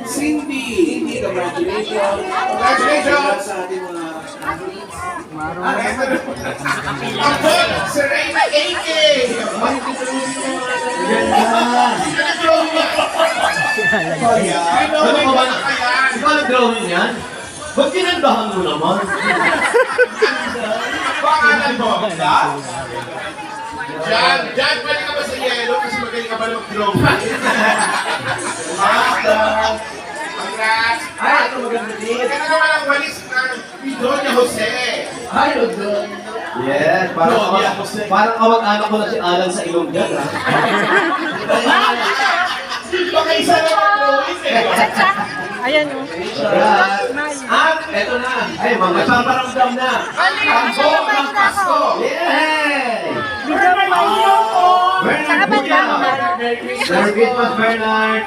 Cindy, congratulations. Congratulations sa ating mga Abot, si Reyna AK. Ano ka ba? Ikaw nag-drawing yan? Ba't ginandahan mo naman? Pangalan mo, Jan, pwede ka ba sa yellow kasi magaling ka ba mag-drawing? Congrats! Ay, ito maganda din. Kaya naman ang walis na Doña Jose. Ay, Lodon. Yes, parang awag-anak ko na si Alan sa ilong dyan, ha? Baka isa na mag-drawing eh. Ayan o. At, eto na. Ay, mga paparamdam na. Ang buong ng Pasko. Yay! Video mo. Saka ba Bernard, Merry Christmas, Bernard.